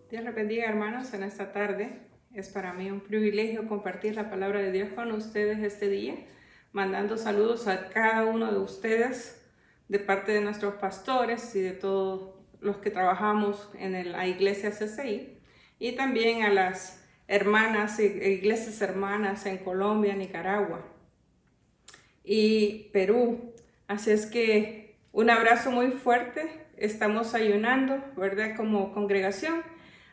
Dios les bendiga, hermanos, en esta tarde. Es para mí un privilegio compartir la palabra de Dios con ustedes este día, mandando saludos a cada uno de ustedes de parte de nuestros pastores y de todos los que trabajamos en la iglesia CCI, y también a las hermanas, iglesias hermanas en Colombia, Nicaragua y Perú. Así es que un abrazo muy fuerte. Estamos ayunando, ¿verdad? Como congregación.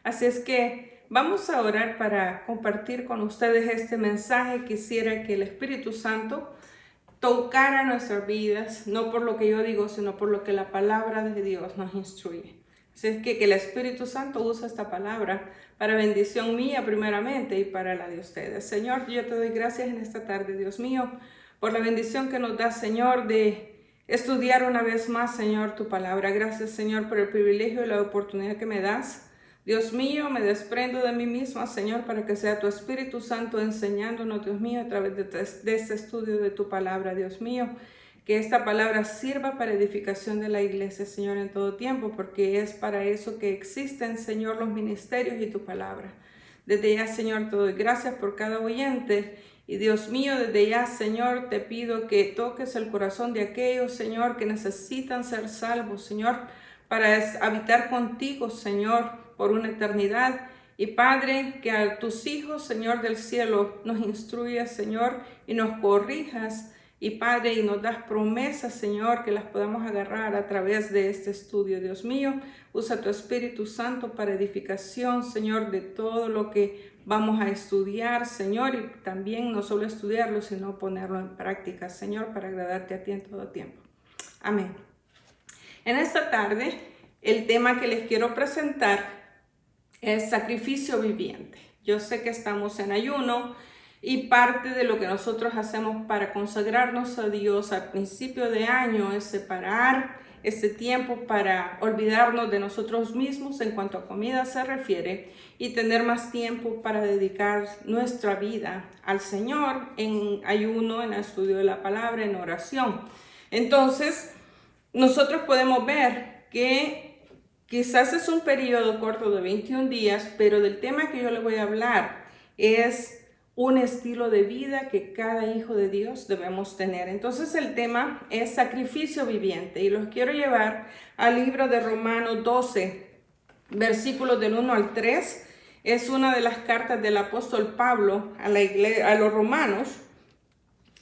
Así es que vamos a orar para compartir con ustedes este mensaje. Quisiera que el Espíritu Santo tocara nuestras vidas, no por lo que yo digo, sino por lo que la palabra de Dios nos instruye. Así es que el Espíritu Santo usa esta palabra para bendición mía primeramente y para la de ustedes. Señor, yo te doy gracias en esta tarde, Dios mío, por la bendición que nos da, Señor, de estudiar una vez más, Señor, tu palabra. Gracias, Señor, por el privilegio y la oportunidad que me das. Dios mío, me desprendo de mí misma, Señor, para que sea tu Espíritu Santo enseñándonos, Dios mío, a través de este estudio de tu palabra, Dios mío. Que esta palabra sirva para edificación de la iglesia, Señor, en todo tiempo, porque es para eso que existen, Señor, los ministerios y tu palabra. Desde ya, Señor, te doy gracias por cada oyente. Y Dios mío, desde ya, Señor, te pido que toques el corazón de aquellos, Señor, que necesitan ser salvos, Señor, para habitar contigo, Señor, por una eternidad. Y Padre, que a tus hijos, Señor del cielo, nos instruyas, Señor, y nos corrijas. Y Padre, y nos das promesas, Señor, que las podamos agarrar a través de este estudio. Dios mío, usa tu Espíritu Santo para edificación, Señor, de todo lo que vamos a estudiar, Señor, y también no solo estudiarlo, sino ponerlo en práctica, Señor, para agradarte a ti en todo tiempo. Amén. En esta tarde, el tema que les quiero presentar es sacrificio viviente. Yo sé que estamos en ayuno y parte de lo que nosotros hacemos para consagrarnos a Dios al principio de año es separar este tiempo para olvidarnos de nosotros mismos en cuanto a comida se refiere y tener más tiempo para dedicar nuestra vida al Señor en ayuno, en el estudio de la palabra, en oración. Entonces, nosotros podemos ver que quizás es un periodo corto de 21 días, pero del tema que yo le voy a hablar es un estilo de vida que cada hijo de Dios debemos tener. Entonces el tema es sacrificio viviente y los quiero llevar al libro de Romanos 12, versículos del 1 al 3. Es una de las cartas del apóstol Pablo a la iglesia, a los romanos,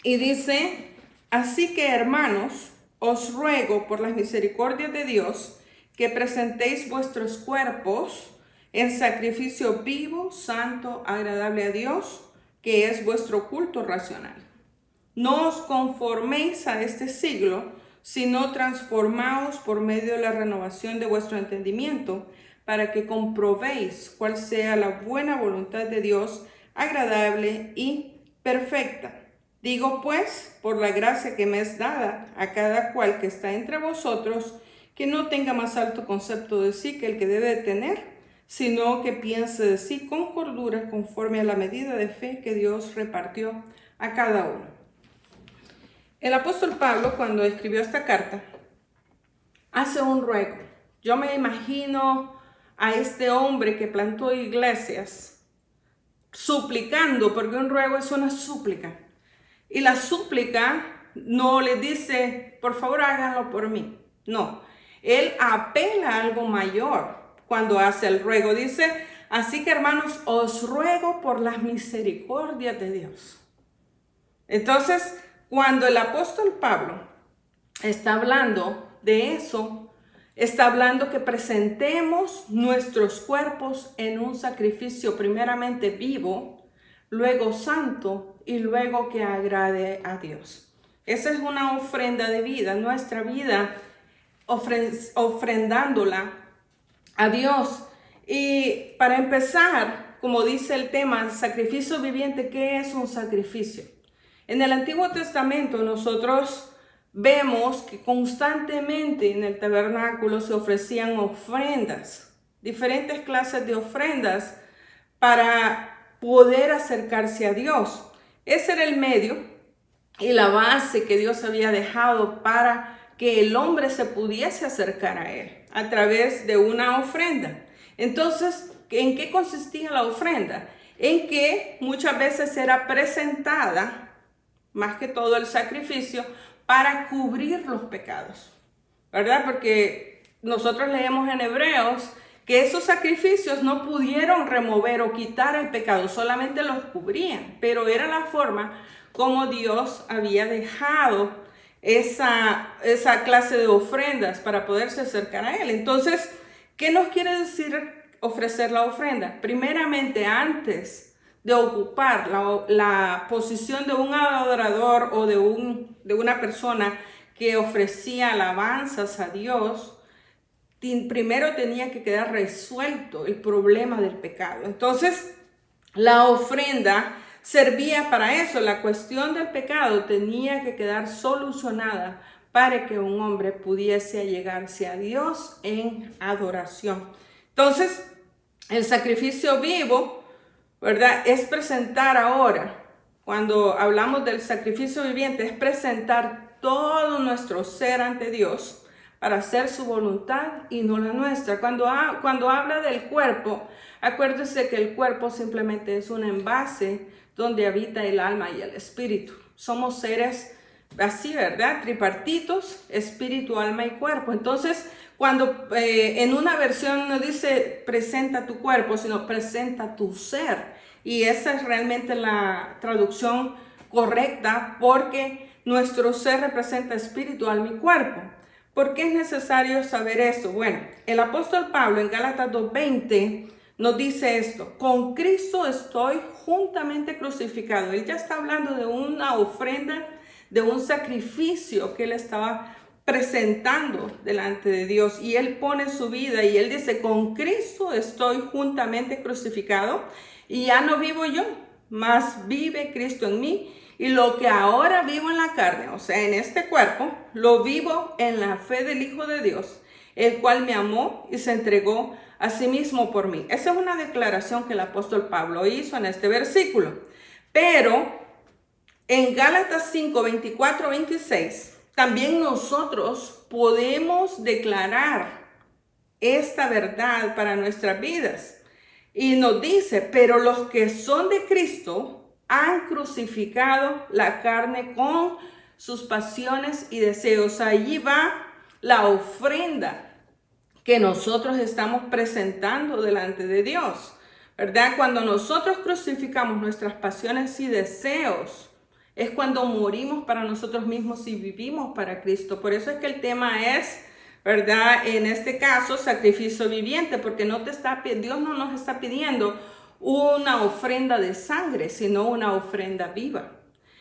y dice: así que, hermanos, os ruego por las misericordias de Dios que presentéis vuestros cuerpos en sacrificio vivo, santo, agradable a Dios, que es vuestro culto racional. No os conforméis a este siglo, sino transformaos por medio de la renovación de vuestro entendimiento, para que comprobéis cuál sea la buena voluntad de Dios, agradable y perfecta. Digo pues, por la gracia que me es dada a cada cual que está entre vosotros, que no tenga más alto concepto de sí que el que debe tener, sino que piense de sí con cordura, conforme a la medida de fe que Dios repartió a cada uno. El apóstol Pablo, cuando escribió esta carta, hace un ruego. Yo me imagino a este hombre que plantó iglesias suplicando, porque un ruego es una súplica. Y la súplica no le dice, por favor háganlo por mí. No, él apela a algo mayor cuando hace el ruego. Dice: así que, hermanos, os ruego por las misericordias de Dios. Entonces, cuando el apóstol Pablo está hablando de eso, está hablando que presentemos nuestros cuerpos en un sacrificio primeramente vivo, luego santo y luego que agrade a Dios. Esa es una ofrenda de vida, nuestra vida ofrendándola a Dios. Y para empezar, como dice el tema, sacrificio viviente, ¿qué es un sacrificio? En el Antiguo Testamento nosotros vemos que constantemente en el tabernáculo se ofrecían ofrendas, diferentes clases de ofrendas para poder acercarse a Dios. Ese era el medio y la base que Dios había dejado para que el hombre se pudiese acercar a Él a través de una ofrenda. Entonces, ¿En qué consistía la ofrenda? En que muchas veces era presentada, más que todo el sacrificio, para cubrir los pecados, ¿verdad? Porque nosotros leemos en Hebreos que esos sacrificios no pudieron remover o quitar el pecado, solamente los cubrían, pero era la forma como Dios había dejado esa clase de ofrendas para poderse acercar a Él. Entonces, ¿qué nos quiere decir ofrecer la ofrenda? Primeramente, antes de ocupar la posición de un adorador o de una persona que ofrecía alabanzas a Dios, primero tenía que quedar resuelto el problema del pecado. Entonces, la ofrenda servía para eso. La cuestión del pecado tenía que quedar solucionada para que un hombre pudiese allegarse a Dios en adoración. Entonces, el sacrificio vivo, ¿verdad? Es presentar ahora, cuando hablamos del sacrificio viviente, es presentar todo nuestro ser ante Dios para hacer su voluntad y no la nuestra. Cuando habla del cuerpo, acuérdese que el cuerpo simplemente es un envase donde habita el alma y el espíritu. Somos seres así, ¿verdad? Tripartitos, espíritu, alma y cuerpo. Entonces, cuando en una versión no dice presenta tu cuerpo, sino presenta tu ser. Y esa es realmente la traducción correcta, porque nuestro ser representa espíritu, alma y cuerpo. ¿Por qué es necesario saber esto? Bueno, el apóstol Pablo en Gálatas 2:20 nos dice esto: con Cristo estoy juntamente crucificado. Él ya está hablando de una ofrenda, de un sacrificio que él estaba presentando delante de Dios, y él pone su vida y él dice: con Cristo estoy juntamente crucificado, y ya no vivo yo, mas vive Cristo en mí. Y lo que ahora vivo en la carne, o sea, en este cuerpo, lo vivo en la fe del Hijo de Dios, el cual me amó y se entregó a sí mismo por mí. Esa es una declaración que el apóstol Pablo hizo en este versículo. Pero en Gálatas 5, 24, 26, también nosotros podemos declarar esta verdad para nuestras vidas. Y nos dice: pero los que son de Cristo han crucificado la carne con sus pasiones y deseos. Allí va la ofrenda que nosotros estamos presentando delante de Dios, ¿verdad? Cuando nosotros crucificamos nuestras pasiones y deseos, es cuando morimos para nosotros mismos y vivimos para Cristo. Por eso es que el tema es, ¿verdad?, en este caso, sacrificio viviente, porque Dios no nos está pidiendo una ofrenda de sangre, sino una ofrenda viva.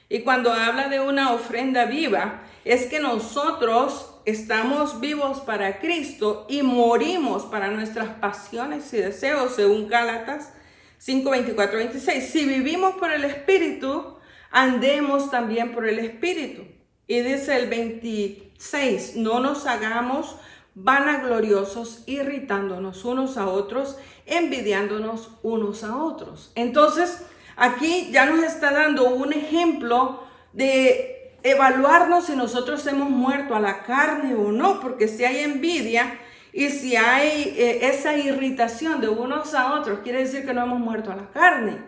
Y cuando habla de una ofrenda viva, es que nosotros estamos vivos para Cristo y morimos para nuestras pasiones y deseos, según Gálatas 5, 24, 26. Si vivimos por el Espíritu, andemos también por el Espíritu. Y dice el 26, no nos hagamos vanagloriosos, irritándonos unos a otros, envidiándonos unos a otros. Entonces, aquí ya nos está dando un ejemplo de evaluarnos si nosotros hemos muerto a la carne o no, porque si hay envidia y si hay esa irritación de unos a otros, quiere decir que no hemos muerto a la carne,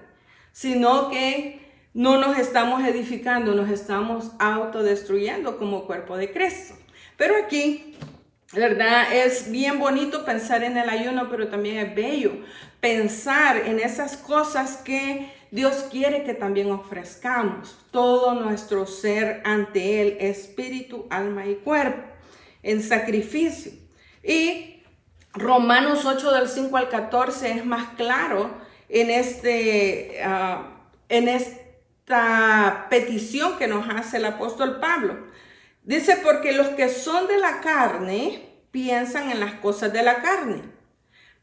sino que no nos estamos edificando, nos estamos autodestruyendo como cuerpo de Cristo. Pero aquí, ¿verdad?, es bien bonito pensar en el ayuno, pero también es bello pensar en esas cosas que Dios quiere que también ofrezcamos. Todo nuestro ser ante Él, espíritu, alma y cuerpo, en sacrificio. Y Romanos 8 del 5 al 14 es más claro en esta petición que nos hace el apóstol Pablo. Dice: porque los que son de la carne piensan en las cosas de la carne,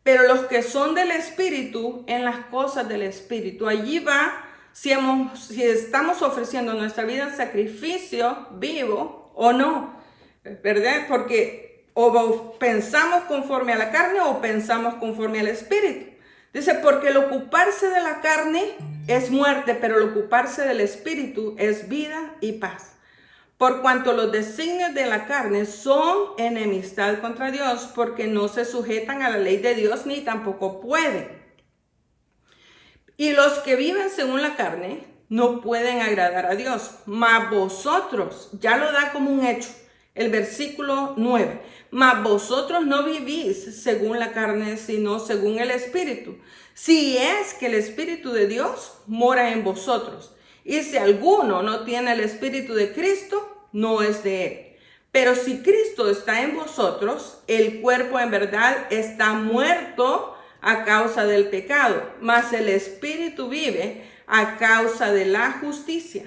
pero los que son del Espíritu en las cosas del Espíritu. Allí va si estamos ofreciendo nuestra vida en sacrificio vivo o no, ¿verdad? Porque o pensamos conforme a la carne o pensamos conforme al Espíritu. Dice: porque el ocuparse de la carne es muerte, pero el ocuparse del Espíritu es vida y paz. Por cuanto los designios de la carne son enemistad contra Dios, porque no se sujetan a la ley de Dios, ni tampoco pueden. Y los que viven según la carne no pueden agradar a Dios. Mas vosotros, ya lo da como un hecho, el versículo 9. Mas vosotros no vivís según la carne, sino según el Espíritu. Si es que el Espíritu de Dios mora en vosotros. Y si alguno no tiene el Espíritu de Cristo, no es de él. Pero si Cristo está en vosotros, el cuerpo en verdad está muerto a causa del pecado, mas el Espíritu vive a causa de la justicia.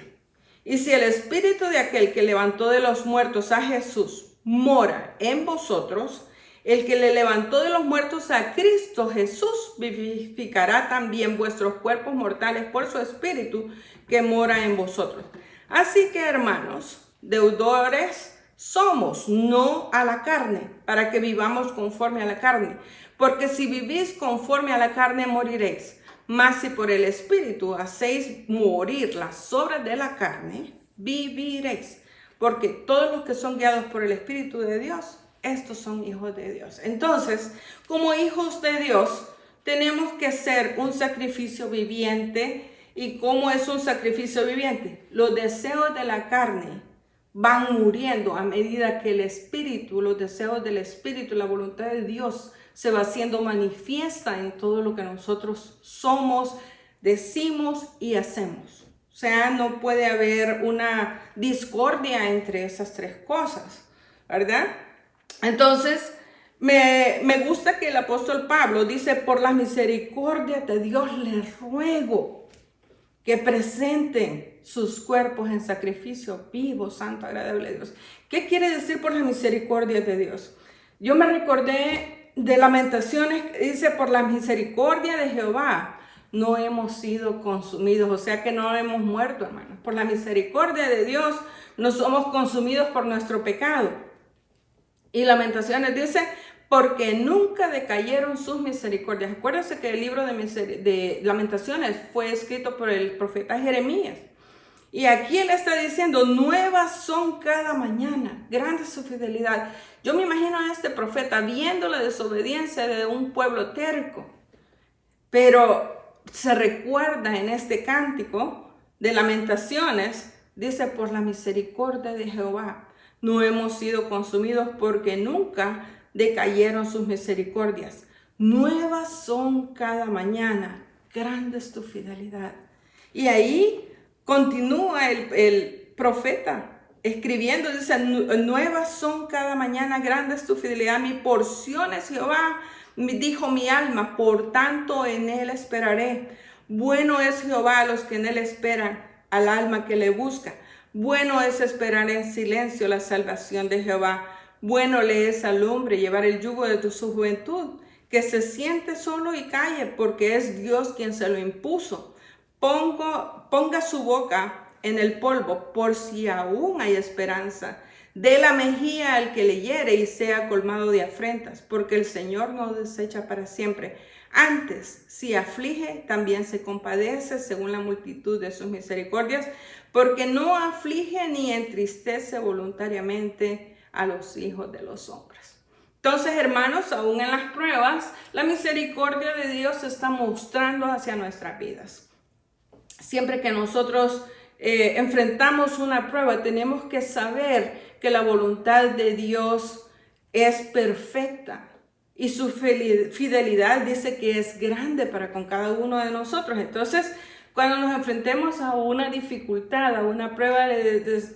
Y si el Espíritu de aquel que levantó de los muertos a Jesús mora en vosotros, el que le levantó de los muertos a Cristo Jesús vivificará también vuestros cuerpos mortales por su Espíritu que mora en vosotros. Así que, hermanos, deudores somos, no a la carne, para que vivamos conforme a la carne. Porque si vivís conforme a la carne, moriréis. Mas si por el Espíritu hacéis morir las obras de la carne, viviréis. Porque todos los que son guiados por el Espíritu de Dios, estos son hijos de Dios. Entonces, como hijos de Dios, tenemos que ser un sacrificio viviente. ¿Y cómo es un sacrificio viviente? Los deseos de la carne van muriendo a medida que el Espíritu, los deseos del Espíritu, la voluntad de Dios se va haciendo manifiesta en todo lo que nosotros somos, decimos y hacemos. O sea, no puede haber una discordia entre esas tres cosas, ¿verdad? Entonces, me gusta que el apóstol Pablo dice, por la misericordia de Dios les ruego que presenten sus cuerpos en sacrificio vivo, santo, agradable a Dios. ¿Qué quiere decir por la misericordia de Dios? Yo me recordé de Lamentaciones, que dice, por la misericordia de Jehová no hemos sido consumidos, o sea que no hemos muerto, hermanos. Por la misericordia de Dios no somos consumidos por nuestro pecado. Y Lamentaciones dice, porque nunca decayeron sus misericordias. Acuérdense que el libro de Lamentaciones fue escrito por el profeta Jeremías. Y aquí él está diciendo, nuevas son cada mañana, grande es su fidelidad. Yo me imagino a este profeta viendo la desobediencia de un pueblo terco. Pero se recuerda en este cántico de Lamentaciones, dice, por la misericordia de Jehová no hemos sido consumidos porque nunca decayeron sus misericordias. Nuevas son cada mañana, grande es tu fidelidad. Y ahí continúa el profeta escribiendo, dice, nuevas son cada mañana, grande es tu fidelidad. Mi porción es Jehová, dijo mi alma, por tanto en él esperaré. Bueno es Jehová a los que en él esperan, al alma que le busca. Bueno es esperar en silencio la salvación de Jehová. Bueno le es al hombre llevar el yugo de su juventud, que se siente solo y calle, porque es Dios quien se lo impuso. Ponga su boca en el polvo, por si aún hay esperanza. Dé la mejilla al que le hiere y sea colmado de afrentas, porque el Señor no desecha para siempre. Antes, si aflige, también se compadece según la multitud de sus misericordias, porque no aflige ni entristece voluntariamente a los hijos de los hombres. Entonces, hermanos, aún en las pruebas, la misericordia de Dios se está mostrando hacia nuestras vidas. Siempre que nosotros enfrentamos una prueba, tenemos que saber que la voluntad de Dios es perfecta y su fidelidad dice que es grande para con cada uno de nosotros. Entonces, cuando nos enfrentemos a una dificultad, a una prueba,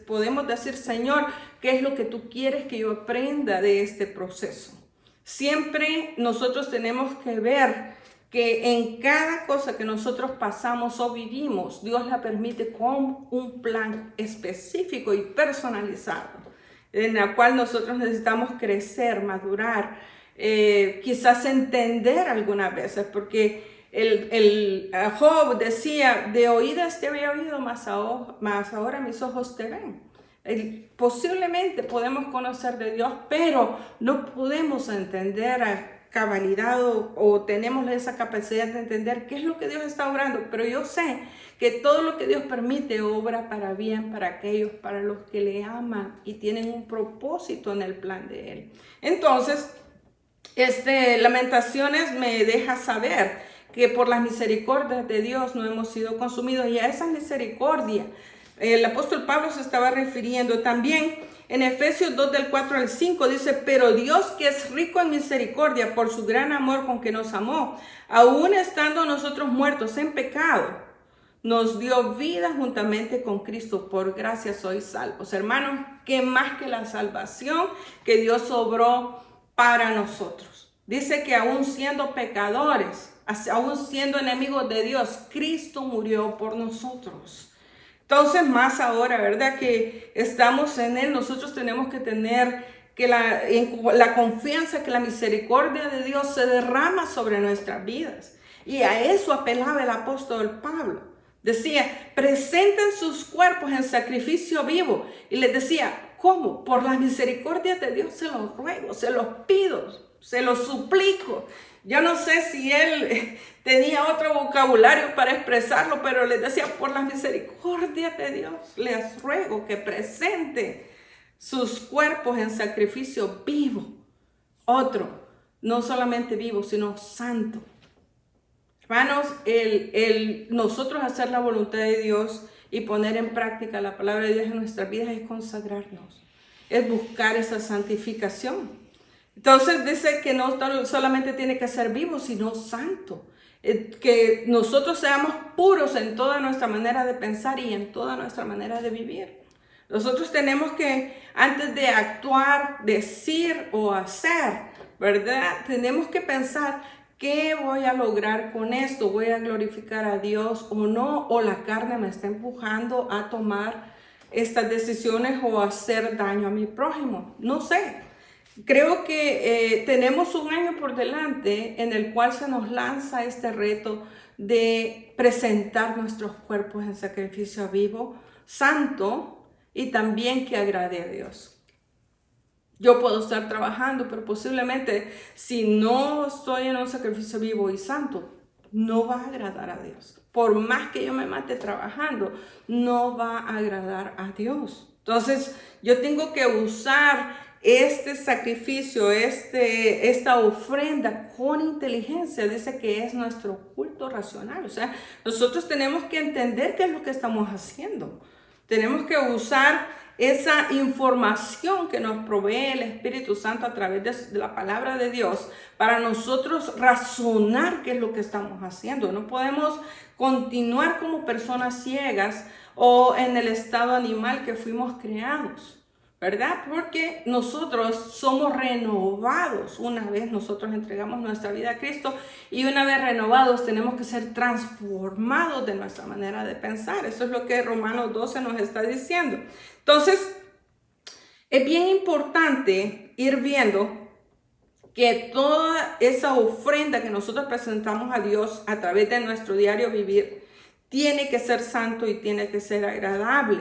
podemos decir, Señor, ¿qué es lo que tú quieres que yo aprenda de este proceso? Siempre nosotros tenemos que ver que en cada cosa que nosotros pasamos o vivimos, Dios la permite con un plan específico y personalizado, en la cual nosotros necesitamos crecer, madurar, quizás entender algunas veces, porque el Job decía, de oídas te había oído, mas ahora mis ojos te ven. Posiblemente podemos conocer de Dios, pero no podemos entender a cabalidad o tenemos esa capacidad de entender qué es lo que Dios está obrando. Pero yo sé que todo lo que Dios permite obra para bien para aquellos, para los que le aman y tienen un propósito en el plan de Él. Entonces, Lamentaciones me deja saber que por las misericordias de Dios no hemos sido consumidos. Y a esa misericordia el apóstol Pablo se estaba refiriendo también en Efesios 2 del 4 al 5. Dice, pero Dios, que es rico en misericordia por su gran amor con que nos amó, aún estando nosotros muertos en pecado, nos dio vida juntamente con Cristo. Por gracia sois salvos. Hermanos, ¿qué más que la salvación que Dios obró para nosotros? Dice que aún siendo pecadores, aún siendo enemigos de Dios, Cristo murió por nosotros. Entonces, más ahora, ¿verdad? Que estamos en Él, nosotros tenemos que tener la confianza que la misericordia de Dios se derrama sobre nuestras vidas. Y a eso apelaba el apóstol Pablo. Decía, presenten sus cuerpos en sacrificio vivo. Y les decía, ¿cómo? Por las misericordias de Dios se los ruego, se los pido, se los suplico. Yo no sé si él tenía otro vocabulario para expresarlo, pero les decía, por las misericordias de Dios, les ruego que presenten sus cuerpos en sacrificio vivo. Otro, no solamente vivo, sino santo. Hermanos, nosotros hacer la voluntad de Dios y poner en práctica la palabra de Dios en nuestras vidas es consagrarnos, es buscar esa santificación. Entonces dice que no solamente tiene que ser vivo, sino santo. Que nosotros seamos puros en toda nuestra manera de pensar y en toda nuestra manera de vivir. Nosotros tenemos que, antes de actuar, decir o hacer, ¿verdad? Tenemos que pensar, ¿qué voy a lograr con esto? ¿Voy a glorificar a Dios o no? ¿O la carne me está empujando a tomar estas decisiones o a hacer daño a mi prójimo? No sé. Creo que tenemos un año por delante en el cual se nos lanza este reto de presentar nuestros cuerpos en sacrificio vivo, santo y también que agrade a Dios. Yo puedo estar trabajando, pero posiblemente si no estoy en un sacrificio vivo y santo, no va a agradar a Dios. Por más que yo me mate trabajando, no va a agradar a Dios. Entonces, yo tengo que usar este sacrificio, esta ofrenda con inteligencia. Dice que es nuestro culto racional. O sea, nosotros tenemos que entender qué es lo que estamos haciendo. Tenemos que usar esa información que nos provee el Espíritu Santo a través de la palabra de Dios para nosotros razonar qué es lo que estamos haciendo. No podemos continuar como personas ciegas o en el estado animal que fuimos creados, ¿verdad? Porque nosotros somos renovados una vez nosotros entregamos nuestra vida a Cristo, y una vez renovados tenemos que ser transformados de nuestra manera de pensar. Eso es lo que Romanos 12 nos está diciendo. Entonces, es bien importante ir viendo que toda esa ofrenda que nosotros presentamos a Dios a través de nuestro diario vivir tiene que ser santo y tiene que ser agradable.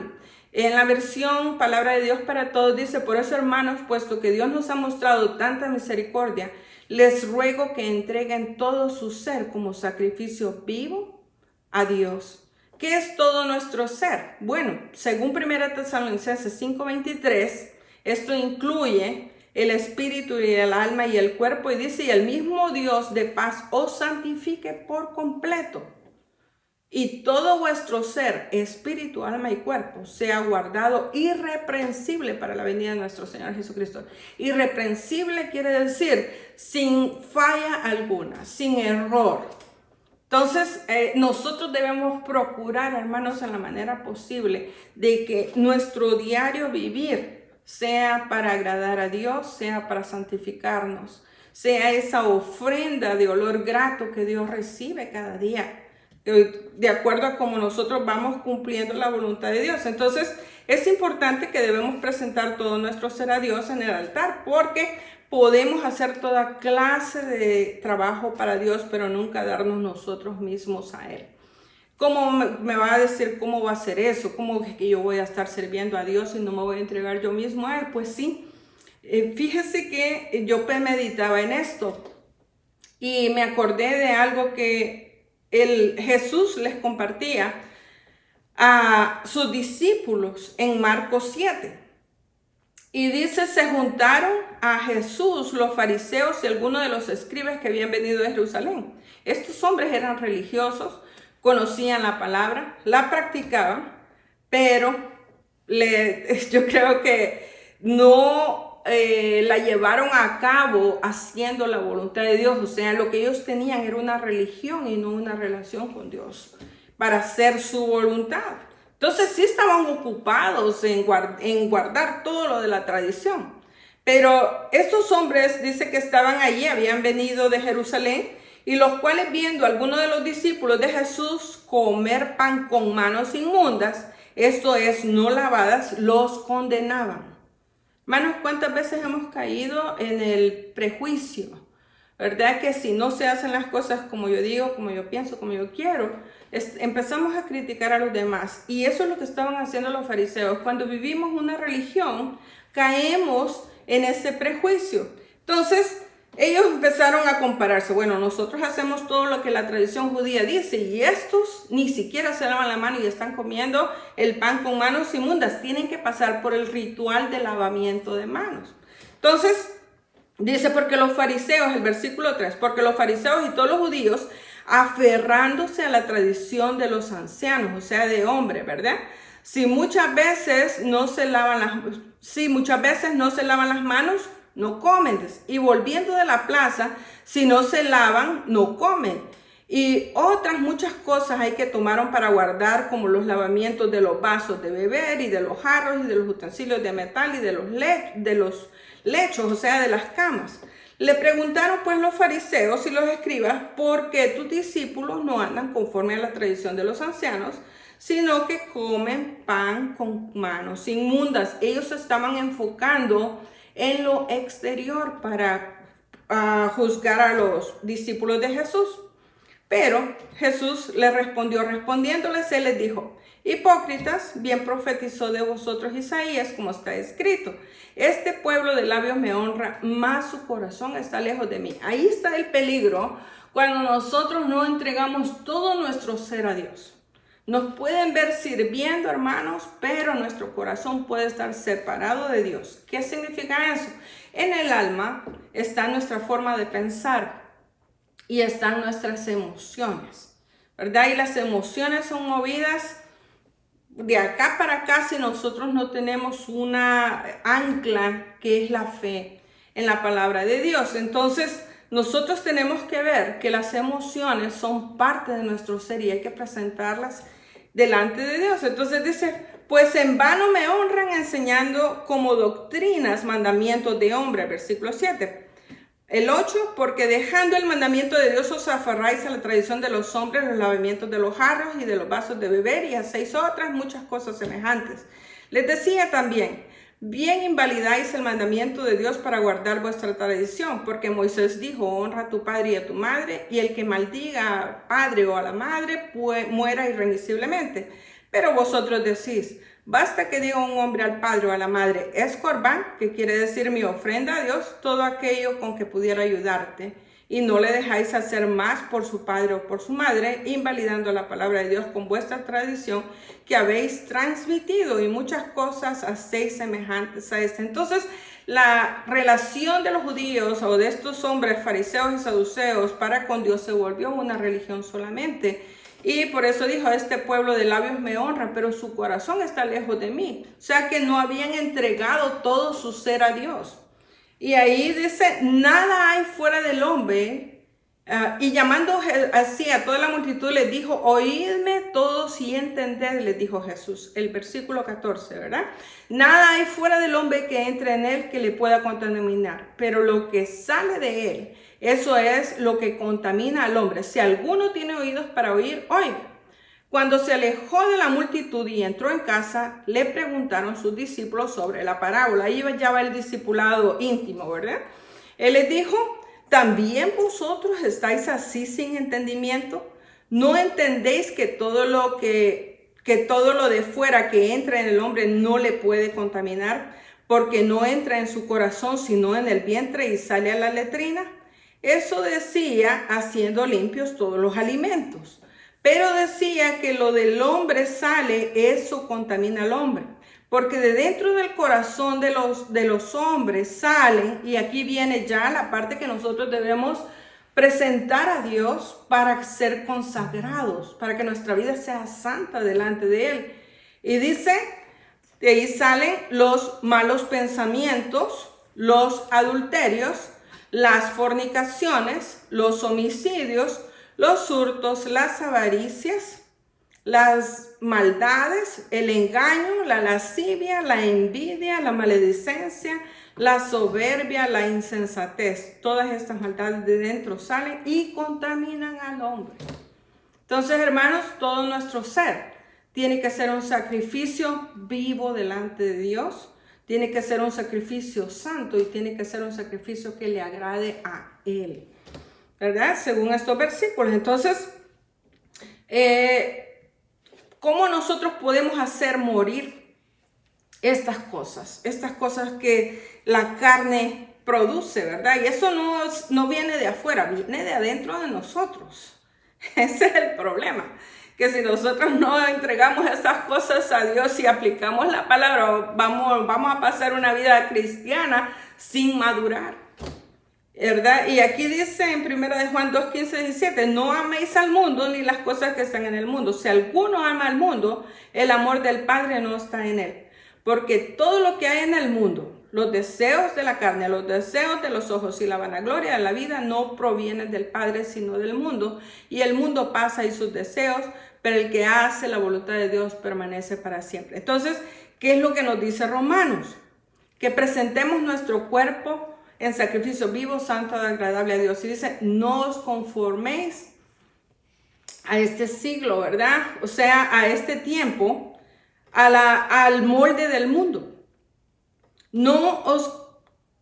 En la versión Palabra de Dios para Todos dice, por eso, hermanos, puesto que Dios nos ha mostrado tanta misericordia, les ruego que entreguen todo su ser como sacrificio vivo a Dios. ¿Qué es todo nuestro ser? Bueno, según 1 Tesalonicenses 5:23, esto incluye el espíritu y el alma y el cuerpo, y dice, y el mismo Dios de paz os santifique por completo, y todo vuestro ser, espíritu, alma y cuerpo, sea guardado irreprensible para la venida de nuestro Señor Jesucristo. Irreprensible quiere decir sin falla alguna, sin error. Entonces, nosotros debemos procurar, hermanos, en la manera posible de que nuestro diario vivir sea para agradar a Dios, sea para santificarnos, sea esa ofrenda de olor grato que Dios recibe cada día, de acuerdo a cómo nosotros vamos cumpliendo la voluntad de Dios. Entonces, es importante que debemos presentar todo nuestro ser a Dios en el altar, porque podemos hacer toda clase de trabajo para Dios, pero nunca darnos nosotros mismos a Él. ¿Cómo me va a decir cómo va a ser eso? ¿Cómo es que yo voy a estar sirviendo a Dios y no me voy a entregar yo mismo a Él? Pues sí, fíjese que yo meditaba en esto y me acordé de algo que Jesús les compartía a sus discípulos en Marcos 7. Y dice, se juntaron a Jesús los fariseos y algunos de los escribas que habían venido de Jerusalén. Estos hombres eran religiosos, conocían la palabra, la practicaban, pero yo creo que no la llevaron a cabo haciendo la voluntad de Dios. O sea, lo que ellos tenían era una religión y no una relación con Dios para hacer su voluntad. Entonces sí estaban ocupados en guardar todo lo de la tradición. Pero estos hombres, dice que estaban allí, habían venido de Jerusalén, y los cuales viendo a algunos de los discípulos de Jesús comer pan con manos inmundas, esto es, no lavadas, los condenaban. Hermanos, ¿cuántas veces hemos caído en el prejuicio? ¿Verdad? Que si no se hacen las cosas como yo digo, como yo pienso, como yo quiero, empezamos a criticar a los demás. Y eso es lo que estaban haciendo los fariseos. Cuando vivimos una religión, caemos en ese prejuicio. Entonces, ellos empezaron a compararse. Bueno, nosotros hacemos todo lo que la tradición judía dice y estos ni siquiera se lavan la mano y están comiendo el pan con manos inmundas. Tienen que pasar por el ritual de lavamiento de manos. Entonces, dice, porque los fariseos, el versículo 3, porque los fariseos y todos los judíos, aferrándose a la tradición de los ancianos, o sea, de hombres, ¿verdad? Si muchas veces no se lavan las manos, no comen. Y volviendo de la plaza, si no se lavan, no comen. Y otras muchas cosas hay que tomaron para guardar, como los lavamientos de los vasos de beber y de los jarros y de los utensilios de metal y de los lechos, o sea, de las camas. Le preguntaron pues los fariseos y los escribas, ¿por qué tus discípulos no andan conforme a la tradición de los ancianos, sino que comen pan con manos inmundas? Ellos estaban enfocando en lo exterior para juzgar a los discípulos de Jesús. Pero Jesús les respondió, respondiéndoles, él les dijo, hipócritas, bien profetizó de vosotros Isaías, como está escrito, este pueblo de labios me honra, mas su corazón está lejos de mí. Ahí está el peligro cuando nosotros no entregamos todo nuestro ser a Dios. Nos pueden ver sirviendo, hermanos, pero nuestro corazón puede estar separado de Dios. ¿Qué significa eso? En el alma está nuestra forma de pensar y están nuestras emociones, ¿verdad? Y las emociones son movidas de acá para acá si nosotros no tenemos una ancla que es la fe en la palabra de Dios. Entonces, nosotros tenemos que ver que las emociones son parte de nuestro ser y hay que presentarlas delante de Dios. Entonces dice, pues en vano me honran enseñando como doctrinas mandamientos de hombre, versículo 7. El 8, porque dejando el mandamiento de Dios os aferráis a la tradición de los hombres, los lavamientos de los jarros y de los vasos de beber y hacéis otras muchas cosas semejantes. Les decía también, bien invalidáis el mandamiento de Dios para guardar vuestra tradición, porque Moisés dijo, honra a tu padre y a tu madre, y el que maldiga al padre o a la madre muera irremisiblemente. Pero vosotros decís, basta que diga un hombre al padre o a la madre, es corbán, que quiere decir mi ofrenda a Dios, todo aquello con que pudiera ayudarte, y no le dejáis hacer más por su padre o por su madre, invalidando la palabra de Dios con vuestra tradición que habéis transmitido, y muchas cosas hacéis semejantes a esta. Entonces, la relación de los judíos o de estos hombres fariseos y saduceos para con Dios se volvió una religión solamente. Y por eso dijo, este pueblo de labios me honra, pero su corazón está lejos de mí. O sea que no habían entregado todo su ser a Dios. Y ahí dice, nada hay fuera del hombre. Y llamando así a toda la multitud, les dijo, oídme todos y entended, les dijo Jesús. El versículo 14, ¿verdad? Nada hay fuera del hombre que entre en él que le pueda contaminar, pero lo que sale de él, eso es lo que contamina al hombre. Si alguno tiene oídos para oír, oiga. Cuando se alejó de la multitud y entró en casa, le preguntaron sus discípulos sobre la parábola. Ahí ya va el discipulado íntimo, ¿verdad? Él les dijo, ¿también vosotros estáis así sin entendimiento? ¿No entendéis que todo lo de fuera que entra en el hombre no le puede contaminar? Porque no entra en su corazón, sino en el vientre y sale a la letrina. Eso decía, haciendo limpios todos los alimentos. Pero decía que lo del hombre sale, eso contamina al hombre. Porque de dentro del corazón de los hombres salen, y aquí viene ya la parte que nosotros debemos presentar a Dios para ser consagrados, para que nuestra vida sea santa delante de Él. Y dice, de ahí salen los malos pensamientos, los adulterios, las fornicaciones, los homicidios, los hurtos, las avaricias, las maldades, el engaño, la lascivia, la envidia, la maledicencia, la soberbia, la insensatez. Todas estas maldades de dentro salen y contaminan al hombre. Entonces, hermanos, todo nuestro ser tiene que ser un sacrificio vivo delante de Dios. Tiene que ser un sacrificio santo y tiene que ser un sacrificio que le agrade a Él, ¿verdad? Según estos versículos. Entonces, ¿cómo nosotros podemos hacer morir estas cosas que la carne produce, ¿verdad? Y eso no viene de afuera, viene de adentro de nosotros. Ese es el problema, que si nosotros no entregamos estas cosas a Dios y aplicamos la palabra, vamos a pasar una vida cristiana sin madurar, ¿verdad? Y aquí dice en 1 de Juan 2, 15, 17, no améis al mundo ni las cosas que están en el mundo. Si alguno ama al mundo, el amor del Padre no está en él. Porque todo lo que hay en el mundo, los deseos de la carne, los deseos de los ojos y la vanagloria de la vida no provienen del Padre, sino del mundo. Y el mundo pasa y sus deseos, pero el que hace la voluntad de Dios permanece para siempre. Entonces, ¿qué es lo que nos dice Romanos? Que presentemos nuestro cuerpo en sacrificio vivo, santo, agradable a Dios. Y dice, no os conforméis a este siglo, ¿verdad? O sea, a este tiempo, al molde del mundo. No os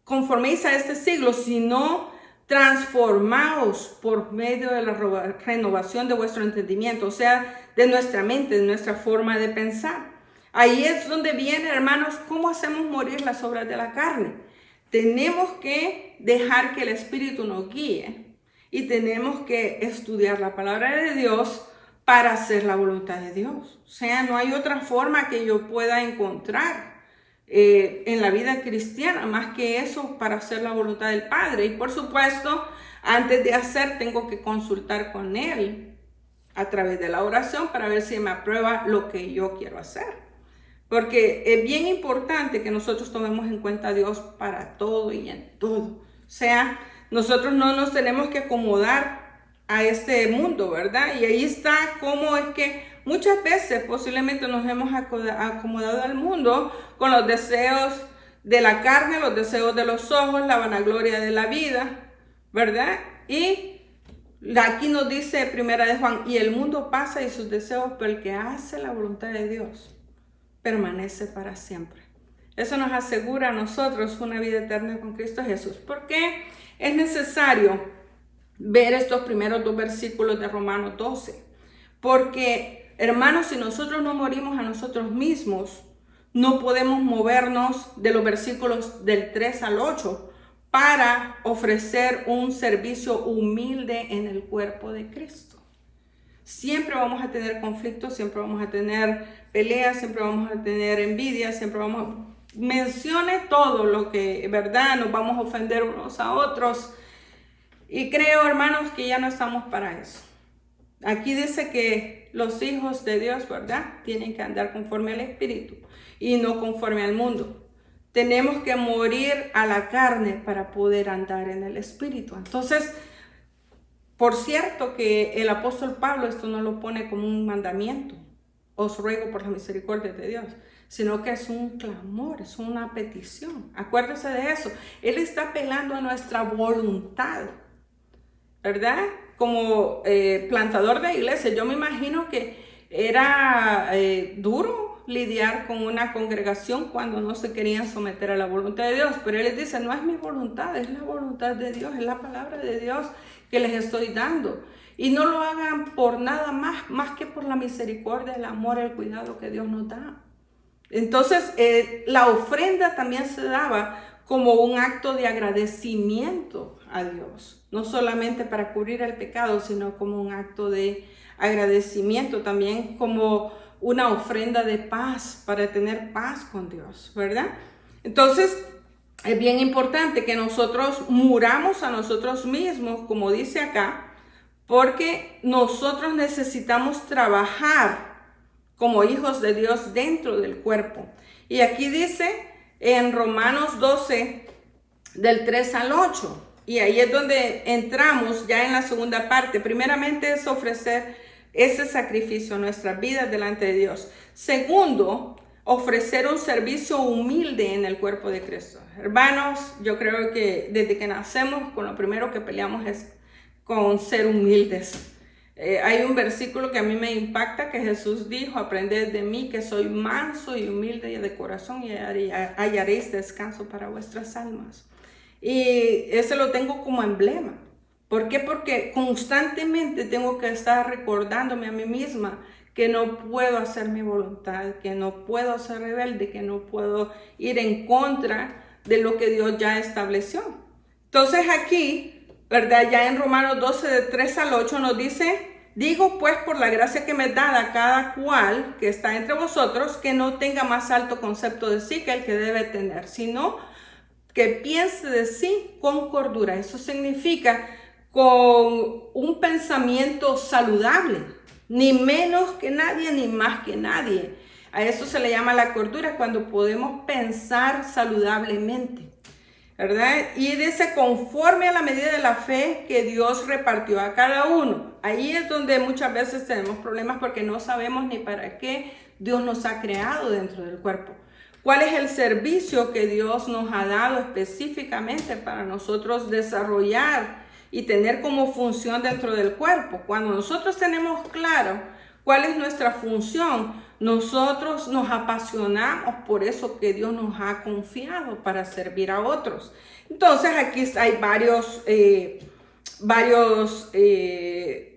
conforméis a este siglo, sino transformaos por medio de la renovación de vuestro entendimiento, o sea, de nuestra mente, de nuestra forma de pensar. Ahí es donde viene, hermanos, cómo hacemos morir las obras de la carne. Tenemos que dejar que el Espíritu nos guíe y tenemos que estudiar la palabra de Dios para hacer la voluntad de Dios. O sea, no hay otra forma que yo pueda encontrar en la vida cristiana más que eso, para hacer la voluntad del Padre. Y por supuesto, antes de hacer, tengo que consultar con Él a través de la oración para ver si me aprueba lo que yo quiero hacer. Porque es bien importante que nosotros tomemos en cuenta a Dios para todo y en todo. O sea, nosotros no nos tenemos que acomodar a este mundo, ¿verdad? Y ahí está cómo es que muchas veces posiblemente nos hemos acomodado al mundo con los deseos de la carne, los deseos de los ojos, la vanagloria de la vida, ¿verdad? Y aquí nos dice 1 de Juan, y el mundo pasa y sus deseos, pero el que hace la voluntad de Dios permanece para siempre. Eso nos asegura a nosotros una vida eterna con Cristo Jesús. ¿Por qué es necesario ver estos primeros 2 versículos de Romanos 12? Porque, hermanos, si nosotros no morimos a nosotros mismos, no podemos movernos de los versículos del 3 al 8 para ofrecer un servicio humilde en el cuerpo de Cristo. Siempre vamos a tener conflictos, siempre vamos a tener peleas, siempre vamos a tener envidia, siempre mencione todo lo que, ¿verdad? Nos vamos a ofender unos a otros. Y creo, hermanos, que ya no estamos para eso. Aquí dice que los hijos de Dios, ¿verdad?, tienen que andar conforme al Espíritu y no conforme al mundo. Tenemos que morir a la carne para poder andar en el Espíritu. Entonces, por cierto que el apóstol Pablo esto no lo pone como un mandamiento, os ruego por la misericordia de Dios, sino que es un clamor, es una petición. Acuérdese de eso. Él está apelando a nuestra voluntad, ¿verdad? Como plantador de iglesia, yo me imagino que era duro lidiar con una congregación cuando no se querían someter a la voluntad de Dios, pero él les dice, no es mi voluntad, es la voluntad de Dios, es la palabra de Dios que les estoy dando. Y no lo hagan por nada más que por la misericordia, el amor, el cuidado que Dios nos da. Entonces, la ofrenda también se daba como un acto de agradecimiento a Dios, no solamente para cubrir el pecado, sino como un acto de agradecimiento también, como una ofrenda de paz para tener paz con Dios, ¿verdad? Entonces, es bien importante que nosotros muramos a nosotros mismos, como dice acá, porque nosotros necesitamos trabajar como hijos de Dios dentro del cuerpo. Y aquí dice en Romanos 12, del 3 al 8, y ahí es donde entramos ya en la segunda parte. Primeramente es ofrecer ese sacrificio, nuestras vidas delante de Dios. Segundo, ofrecer un servicio humilde en el cuerpo de Cristo. Hermanos, yo creo que desde que nacemos, con lo primero que peleamos es con ser humildes. Hay un versículo que a mí me impacta, que Jesús dijo: aprended de mí, que soy manso y humilde y de corazón, y hallaréis descanso para vuestras almas. Y ese lo tengo como emblema. ¿Por qué? Porque constantemente tengo que estar recordándome a mí misma que no puedo hacer mi voluntad, que no puedo ser rebelde, que no puedo ir en contra de lo que Dios ya estableció. Entonces aquí, ¿verdad? Ya en Romanos 12, de 3 al 8 nos dice: digo pues, por la gracia que me es dada a cada cual que está entre vosotros, que no tenga más alto concepto de sí que el que debe tener, sino que piense de sí con cordura. Eso significa con un pensamiento saludable, ni menos que nadie, ni más que nadie. A eso se le llama la cordura, cuando podemos pensar saludablemente, ¿verdad? Y dice: conforme a la medida de la fe que Dios repartió a cada uno. Ahí es donde muchas veces tenemos problemas, porque no sabemos ni para qué Dios nos ha creado dentro del cuerpo. ¿Cuál es el servicio que Dios nos ha dado específicamente para nosotros desarrollar y tener como función dentro del cuerpo? Cuando nosotros tenemos claro cuál es nuestra función, nosotros nos apasionamos por eso que Dios nos ha confiado para servir a otros. Entonces aquí hay varios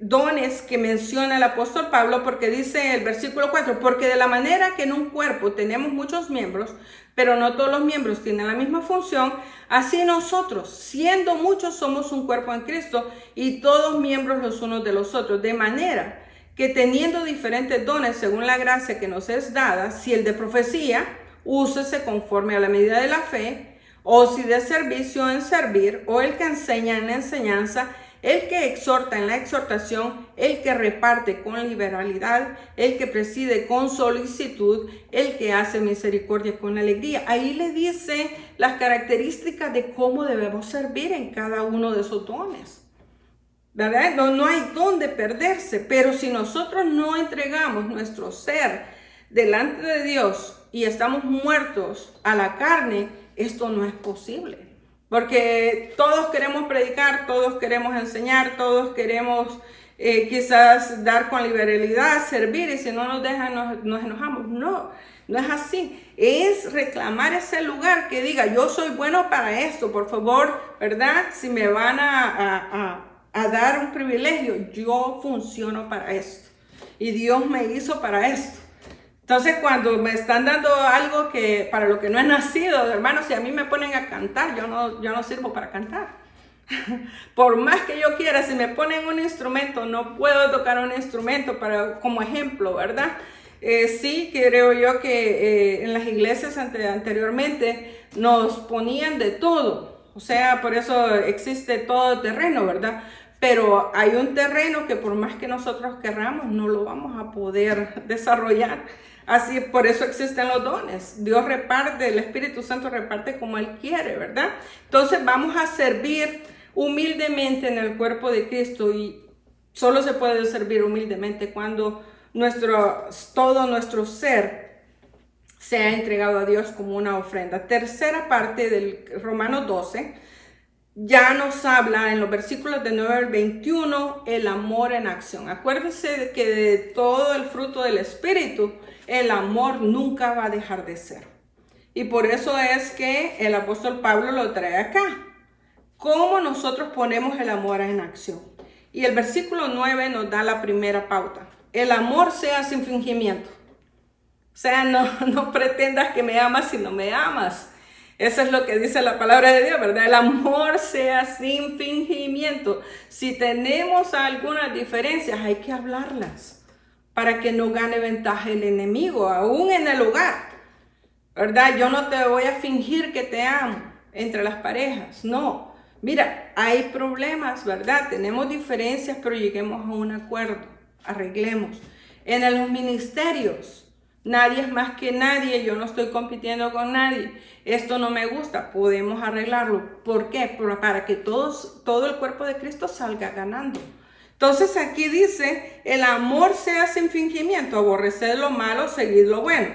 dones que menciona el apóstol Pablo, porque dice el versículo 4: porque de la manera que en un cuerpo tenemos muchos miembros, pero no todos los miembros tienen la misma función, así nosotros, siendo muchos, somos un cuerpo en Cristo, y todos miembros los unos de los otros, de manera que teniendo diferentes dones según la gracia que nos es dada, si el de profecía, úsese conforme a la medida de la fe, o si de servicio, en servir, o el que enseña, en la enseñanza, el que exhorta, en la exhortación, el que reparte con liberalidad, el que preside con solicitud, el que hace misericordia con alegría. Ahí le dice las características de cómo debemos servir en cada uno de esos dones, ¿verdad? No hay dónde perderse, pero si nosotros no entregamos nuestro ser delante de Dios y estamos muertos a la carne, esto no es posible. Porque todos queremos predicar, todos queremos enseñar, todos queremos quizás dar con liberalidad, servir, y si no nos dejan nos enojamos. No es así. Es reclamar ese lugar que diga: yo soy bueno para esto, por favor, ¿verdad? Si me van a dar un privilegio, yo funciono para esto. Y Dios me hizo para esto. Entonces, cuando me están dando algo que para lo que no he nacido, hermanos, si a mí me ponen a cantar, yo no sirvo para cantar. Por más que yo quiera, si me ponen un instrumento, no puedo tocar un instrumento como ejemplo, ¿verdad? Sí, creo yo que en las iglesias anteriormente nos ponían de todo. O sea, por eso existe todo terreno, ¿verdad? Pero hay un terreno que por más que nosotros querramos, no lo vamos a poder desarrollar. Así, por eso existen los dones. Dios reparte, el Espíritu Santo reparte como Él quiere, ¿verdad? Entonces vamos a servir humildemente en el cuerpo de Cristo, y solo se puede servir humildemente cuando todo nuestro ser se ha entregado a Dios como una ofrenda. Tercera parte del Romanos 12 ya nos habla en los versículos de 9 al 21 el amor en acción. Acuérdense de que de todo el fruto del Espíritu, el amor nunca va a dejar de ser. Y por eso es que el apóstol Pablo lo trae acá. ¿Cómo nosotros ponemos el amor en acción? Y el versículo 9 nos da la primera pauta. El amor sea sin fingimiento. O sea, no pretendas que me amas si no me amas. Eso es lo que dice la palabra de Dios, ¿verdad? El amor sea sin fingimiento. Si tenemos algunas diferencias, hay que hablarlas para que no gane ventaja el enemigo, aún en el hogar, ¿verdad? Yo no te voy a fingir que te amo entre las parejas, no. Mira, hay problemas, ¿verdad? Tenemos diferencias, pero lleguemos a un acuerdo, arreglemos. En los ministerios, nadie es más que nadie, yo no estoy compitiendo con nadie. Esto no me gusta, podemos arreglarlo. ¿Por qué? Para que todo el cuerpo de Cristo salga ganando. Entonces aquí dice, el amor sea sin fingimiento, aborreced lo malo, seguid lo bueno.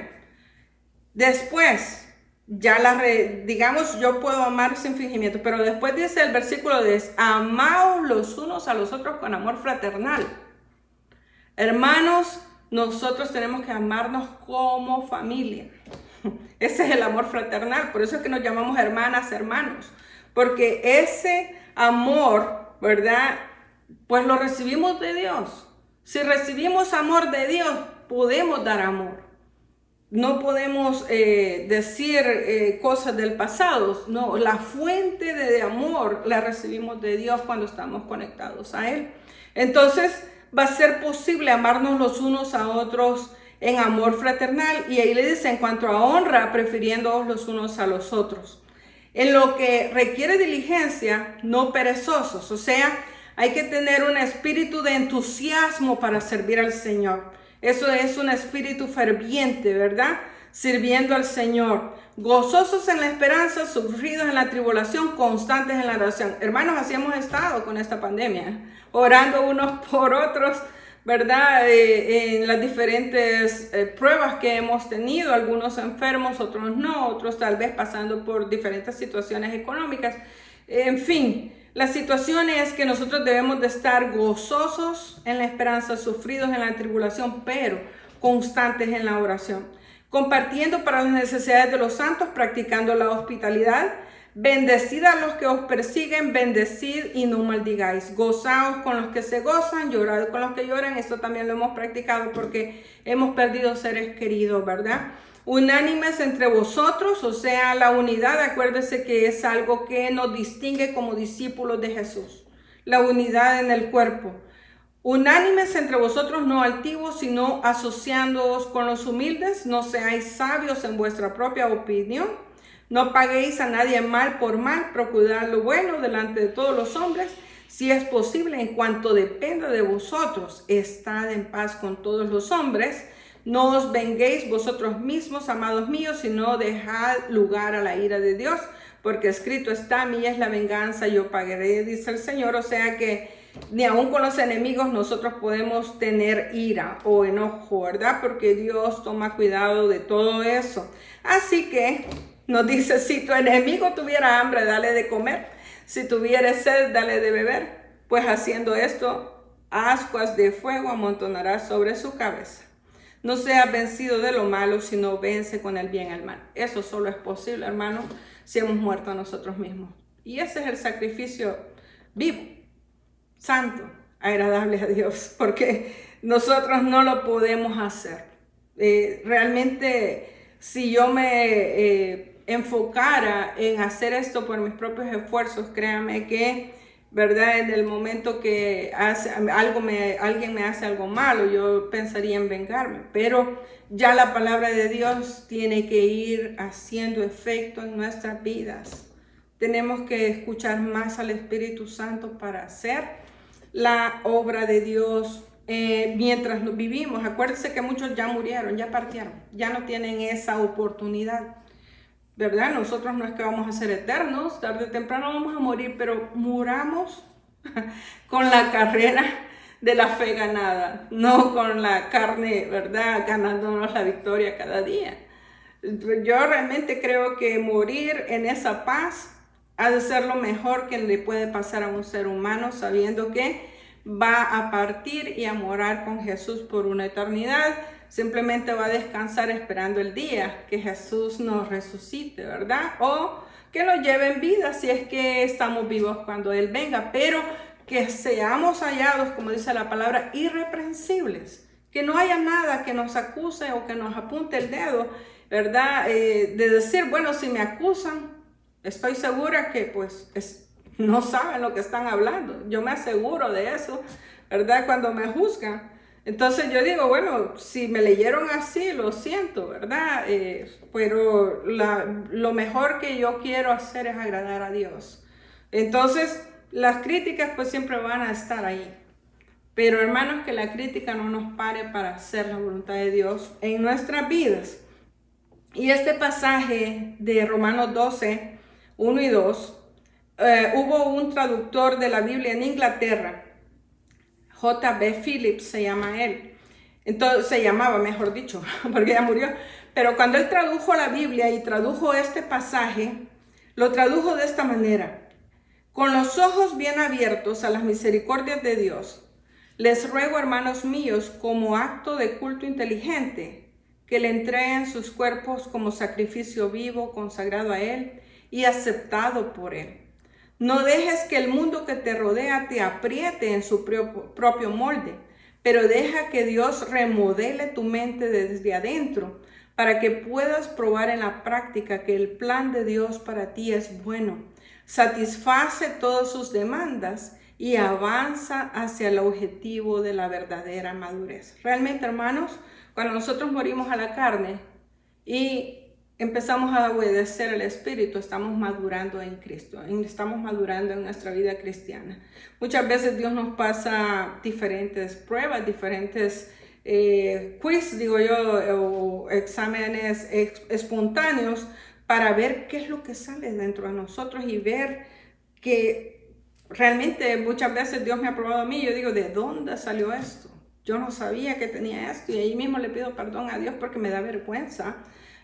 Después, digamos, yo puedo amar sin fingimiento, pero después dice el versículo 10, amaos los unos a los otros con amor fraternal. Hermanos, nosotros tenemos que amarnos como familia. Ese es el amor fraternal, por eso es que nos llamamos hermanas, hermanos, porque ese amor, ¿verdad? Pues lo recibimos de Dios. Si recibimos amor de Dios, podemos dar amor. No podemos decir cosas del pasado, no, la fuente de amor la recibimos de Dios cuando estamos conectados a Él. Entonces va a ser posible amarnos los unos a otros en amor fraternal, y ahí le dice en cuanto a honra, prefiriéndoos los unos a los otros. En lo que requiere diligencia, no perezosos, o sea, hay que tener un espíritu de entusiasmo para servir al Señor. Eso es un espíritu ferviente, ¿verdad? Sirviendo al Señor. Gozosos en la esperanza, sufridos en la tribulación, constantes en la oración. Hermanos, así hemos estado con esta pandemia, orando unos por otros, ¿verdad? En las diferentes pruebas que hemos tenido, algunos enfermos, otros no, otros tal vez pasando por diferentes situaciones económicas. En fin, la situación es que nosotros debemos de estar gozosos en la esperanza, sufridos en la tribulación, pero constantes en la oración, compartiendo para las necesidades de los santos, practicando la hospitalidad. Bendecid a los que os persiguen, bendecid y no maldigáis. Gozaos con los que se gozan, llorad con los que lloran. Esto también lo hemos practicado porque hemos perdido seres queridos, ¿verdad? Unánimes entre vosotros, o sea, la unidad, acuérdese que es algo que nos distingue como discípulos de Jesús. La unidad en el cuerpo. Unánimes entre vosotros, no altivos, sino asociándoos con los humildes. No seáis sabios en vuestra propia opinión. No paguéis a nadie mal por mal, procurad lo bueno delante de todos los hombres. Si es posible, en cuanto dependa de vosotros, estad en paz con todos los hombres. No os venguéis vosotros mismos, amados míos, sino dejad lugar a la ira de Dios, porque escrito está, mía es la venganza, yo pagaré, dice el Señor. O sea que ni aun con los enemigos nosotros podemos tener ira o enojo, ¿verdad? Porque Dios toma cuidado de todo eso. Así que nos dice, si tu enemigo tuviera hambre, dale de comer. Si tuviera sed, dale de beber. Pues haciendo esto, ascuas de fuego amontonarás sobre su cabeza. No seas vencido de lo malo, sino vence con el bien al mal. Eso solo es posible, hermano, si hemos muerto a nosotros mismos. Y ese es el sacrificio vivo, santo, agradable a Dios, porque nosotros no lo podemos hacer. Realmente, si yo me enfocara en hacer esto por mis propios esfuerzos, créame que, ¿verdad? En el momento que alguien me hace algo malo, yo pensaría en vengarme, pero ya la palabra de Dios tiene que ir haciendo efecto en nuestras vidas. Tenemos que escuchar más al Espíritu Santo para hacer la obra de Dios mientras vivimos. Acuérdense que muchos ya murieron, ya partieron, ya no tienen esa oportunidad, ¿verdad? Nosotros no es que vamos a ser eternos, tarde o temprano vamos a morir, pero muramos con la carrera de la fe ganada, no con la carne, ¿verdad? Ganándonos la victoria cada día. Yo realmente creo que morir en esa paz ha de ser lo mejor que le puede pasar a un ser humano, sabiendo que va a partir y a morar con Jesús por una eternidad. Simplemente va a descansar esperando el día que Jesús nos resucite, ¿verdad? O que nos lleve en vida si es que estamos vivos cuando Él venga, pero que seamos hallados, como dice la palabra, irreprensibles. Que no haya nada que nos acuse o que nos apunte el dedo, ¿verdad? De decir, bueno, si me acusan, estoy segura que pues no saben lo que están hablando. Yo me aseguro de eso, ¿verdad? Cuando me juzgan. Entonces yo digo, bueno, si me leyeron así, lo siento, ¿verdad? Pero lo mejor que yo quiero hacer es agradar a Dios. Entonces, las críticas pues siempre van a estar ahí. Pero hermanos, que la crítica no nos pare para hacer la voluntad de Dios en nuestras vidas. Y este pasaje de Romanos 12, 1 y 2, hubo un traductor de la Biblia en Inglaterra, J.B. Phillips se llama él. Entonces, se llamaba, mejor dicho, porque ya murió. Pero cuando él tradujo la Biblia y tradujo este pasaje, lo tradujo de esta manera: con los ojos bien abiertos a las misericordias de Dios, les ruego, hermanos míos, como acto de culto inteligente, que le entreguen sus cuerpos como sacrificio vivo, consagrado a Él y aceptado por Él. No dejes que el mundo que te rodea te apriete en su propio molde, pero deja que Dios remodele tu mente desde adentro para que puedas probar en la práctica que el plan de Dios para ti es bueno, satisface todas sus demandas y avanza hacia el objetivo de la verdadera madurez. Realmente, hermanos, cuando nosotros morimos a la carne y empezamos a obedecer al Espíritu, estamos madurando en Cristo, estamos madurando en nuestra vida cristiana. Muchas veces Dios nos pasa diferentes pruebas, diferentes quiz, digo yo, o exámenes espontáneos para ver qué es lo que sale dentro de nosotros y ver que realmente muchas veces Dios me ha probado a mí y yo digo, ¿de dónde salió esto? Yo no sabía que tenía esto, y ahí mismo le pido perdón a Dios porque me da vergüenza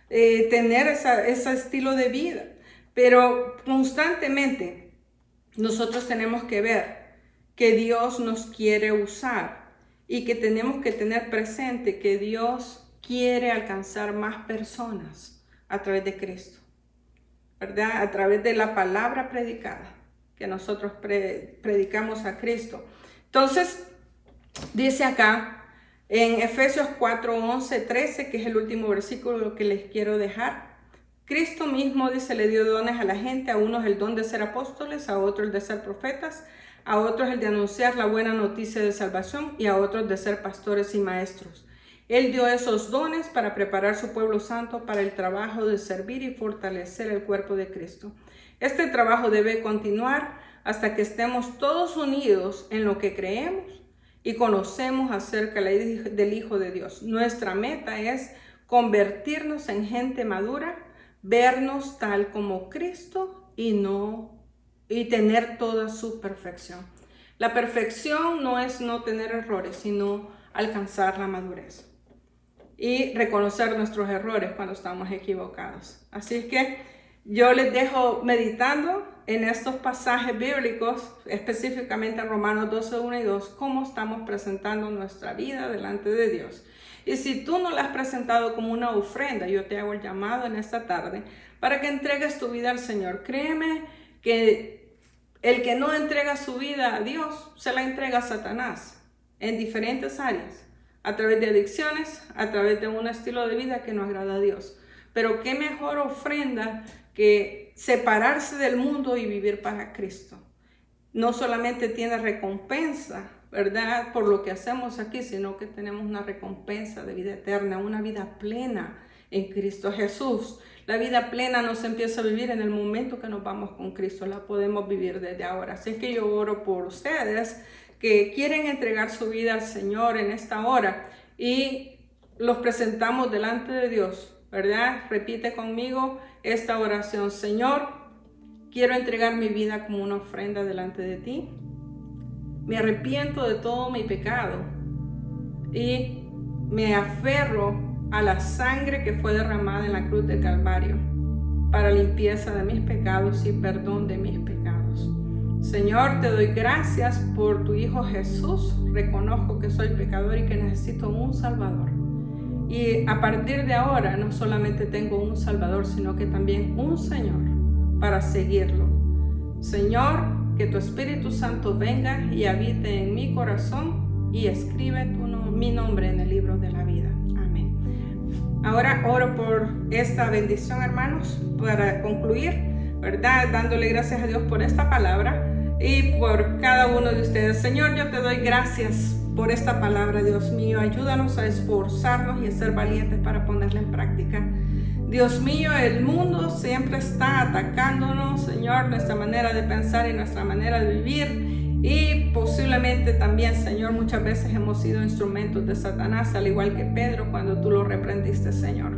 tener ese estilo de vida. Pero constantemente nosotros tenemos que ver que Dios nos quiere usar y que tenemos que tener presente que Dios quiere alcanzar más personas a través de Cristo, ¿verdad? A través de la palabra predicada que nosotros predicamos a Cristo. Entonces, dice acá en Efesios 4, 11, 13, que es el último versículo que les quiero dejar. Cristo mismo, dice, le dio dones a la gente, a unos el don de ser apóstoles, a otros el de ser profetas, a otros el de anunciar la buena noticia de salvación y a otros de ser pastores y maestros. Él dio esos dones para preparar su pueblo santo para el trabajo de servir y fortalecer el cuerpo de Cristo. Este trabajo debe continuar hasta que estemos todos unidos en lo que creemos y conocemos acerca del Hijo de Dios. Nuestra meta es convertirnos en gente madura, vernos tal como Cristo y tener toda su perfección. La perfección no es no tener errores, sino alcanzar la madurez y reconocer nuestros errores cuando estamos equivocados. Así es que yo les dejo meditando en estos pasajes bíblicos, específicamente en Romanos 12, 1 y 2, cómo estamos presentando nuestra vida delante de Dios. Y si tú no la has presentado como una ofrenda, yo te hago el llamado en esta tarde para que entregues tu vida al Señor. Créeme que el que no entrega su vida a Dios, se la entrega a Satanás en diferentes áreas, a través de adicciones, a través de un estilo de vida que no agrada a Dios. Pero qué mejor ofrenda que separarse del mundo y vivir para Cristo. No solamente tiene recompensa, ¿verdad?, por lo que hacemos aquí, sino que tenemos una recompensa de vida eterna, una vida plena en Cristo Jesús. La vida plena no se empieza a vivir en el momento que nos vamos con Cristo, la podemos vivir desde ahora. Así que yo oro por ustedes que quieren entregar su vida al Señor en esta hora y los presentamos delante de Dios, ¿verdad? Repite conmigo esta oración. Señor, quiero entregar mi vida como una ofrenda delante de ti. Me arrepiento de todo mi pecado y me aferro a la sangre que fue derramada en la cruz del Calvario para limpieza de mis pecados y perdón de mis pecados. Señor, te doy gracias por tu Hijo Jesús. Reconozco que soy pecador y que necesito un Salvador. Y a partir de ahora no solamente tengo un Salvador, sino que también un Señor para seguirlo. Señor, que tu Espíritu Santo venga y habite en mi corazón y escribe mi nombre en el libro de la vida. Amén. Ahora oro por esta bendición, hermanos, para concluir, ¿verdad? Dándole gracias a Dios por esta palabra y por cada uno de ustedes. Señor, yo te doy gracias por esta palabra, Dios mío. Ayúdanos a esforzarnos y a ser valientes para ponerla en práctica. Dios mío, el mundo siempre está atacándonos, Señor, nuestra manera de pensar y nuestra manera de vivir. Y posiblemente también, Señor, muchas veces hemos sido instrumentos de Satanás, al igual que Pedro cuando tú lo reprendiste, Señor.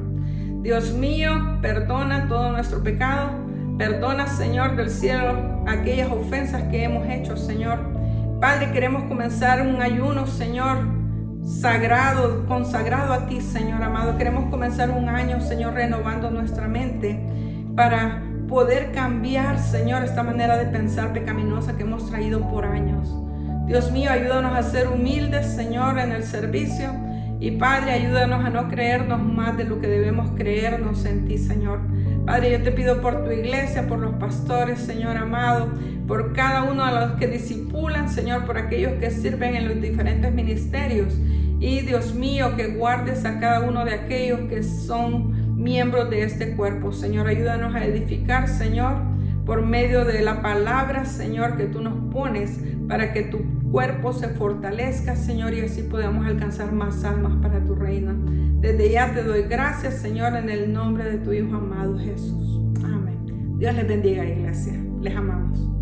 Dios mío, perdona todo nuestro pecado. Perdona, Señor, del cielo aquellas ofensas que hemos hecho, Señor. Padre, queremos comenzar un ayuno, Señor, sagrado, consagrado a ti, Señor amado. Queremos comenzar un año, Señor, renovando nuestra mente para poder cambiar, Señor, esta manera de pensar pecaminosa que hemos traído por años. Dios mío, ayúdanos a ser humildes, Señor, en el servicio. Y Padre, ayúdanos a no creernos más de lo que debemos creernos en ti, Señor. Padre, yo te pido por tu iglesia, por los pastores, Señor amado, por cada uno de los que discipulan, Señor, por aquellos que sirven en los diferentes ministerios. Y Dios mío, que guardes a cada uno de aquellos que son miembros de este cuerpo. Señor, ayúdanos a edificar, Señor, por medio de la palabra, Señor, que tú nos pones para que tu cuerpo se fortalezca, Señor, y así podamos alcanzar más almas para tu reino. Desde ya te doy gracias, Señor, en el nombre de tu Hijo amado Jesús. Amén. Dios les bendiga, iglesia. Les amamos.